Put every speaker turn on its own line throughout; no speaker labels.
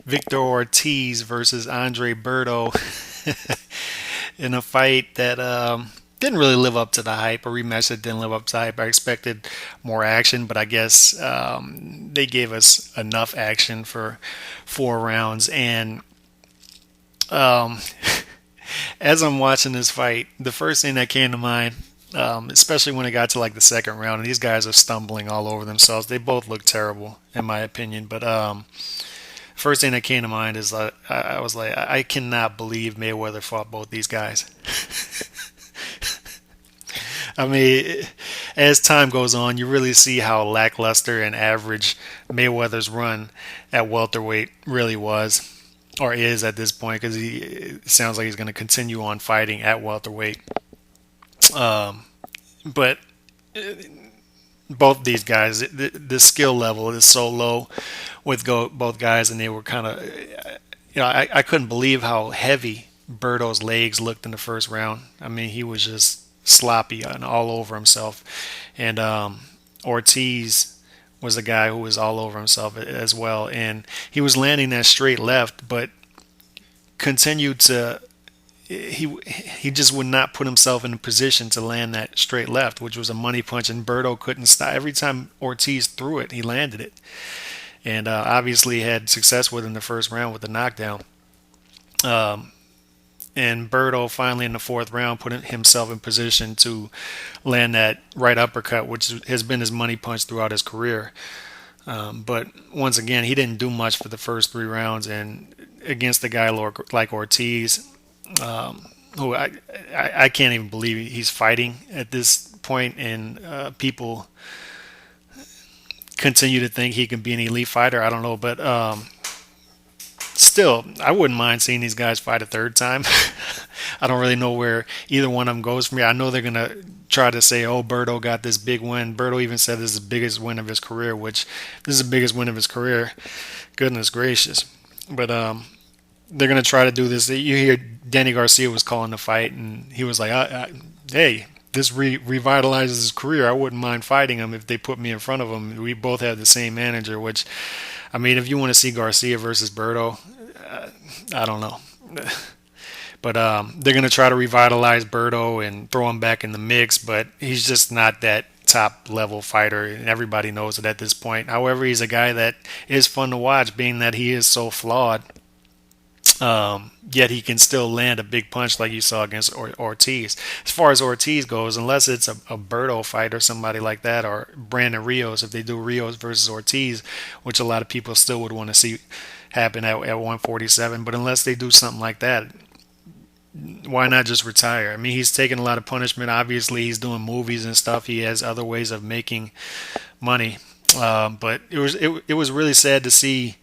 Victor Ortiz versus Andre Berto in a fight that didn't really live up to the hype. A rematch that didn't live up to the hype. I expected more action, but I guess they gave us enough action for 4 rounds. And um, as I'm watching this fight, the first thing that came to mind, especially when it got to like the second round, and these guys are stumbling all over themselves. They both look terrible, in my opinion. But first thing that came to mind is I was like, I cannot believe Mayweather fought both these guys. I mean, as time goes on, you really see how lackluster and average Mayweather's run at welterweight really was, or is at this point, because he it sounds like he's going to continue on fighting at welterweight. Um, but both these guys, the skill level is so low with both guys, and they were kind of, I couldn't believe how heavy Berto's legs looked in the first round. I mean, he was just sloppy and all over himself, and Ortiz was a guy who was all over himself as well, and he was landing that straight left, but continued to he just would not put himself in a position to land that straight left, which was a money punch, and Berto couldn't stop. Every time Ortiz threw it, he landed it, and obviously had success with in the first round with the knockdown. Um, and Berto finally in the fourth round put himself in position to land that right uppercut, which has been his money punch throughout his career. But once again, he didn't do much for the first 3 rounds, and against a guy like Ortiz, who I can't even believe he's fighting at this point, and people continue to think he can be an elite fighter. I don't know, but still, I wouldn't mind seeing these guys fight a third time. I don't really know where either one of them goes for me. I know they're gonna try to say, "Oh, Berto got this big win." Berto even said this is the biggest win of his career, which this is the biggest win of his career. Goodness gracious! But they're gonna try to do this. You hear Danny Garcia was calling the fight, and he was like, "Hey, this revitalizes his career. I wouldn't mind fighting him if they put me in front of him." We both have the same manager, which, I mean, if you want to see Garcia versus Berto, I don't know. But they're going to try to revitalize Berto and throw him back in the mix, but he's just not that top level fighter, and everybody knows it at this point. However, he's a guy that is fun to watch, being that he is so flawed. Yet he can still land a big punch like you saw against Ortiz. As far as Ortiz goes, unless it's a Berto fight or somebody like that, or Brandon Rios, if they do Rios versus Ortiz, which a lot of people still would want to see happen at 147, but unless they do something like that, why not just retire? I mean, he's taking a lot of punishment. Obviously, he's doing movies and stuff. He has other ways of making money. But it was really sad to see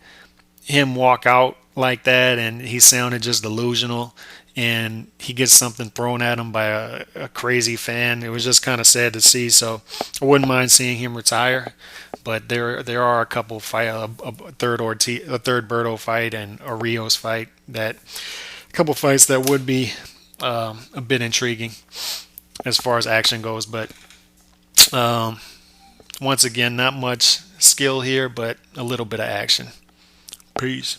him walk out like that, and he sounded just delusional. And he gets something thrown at him by a crazy fan. It was just kind of sad to see. So I wouldn't mind seeing him retire. But there are a couple fight, a third a third Berto fight, and a Rios fight, that a couple fights that would be a bit intriguing as far as action goes. But um, once again, not much skill here, but a little bit of action. Peace.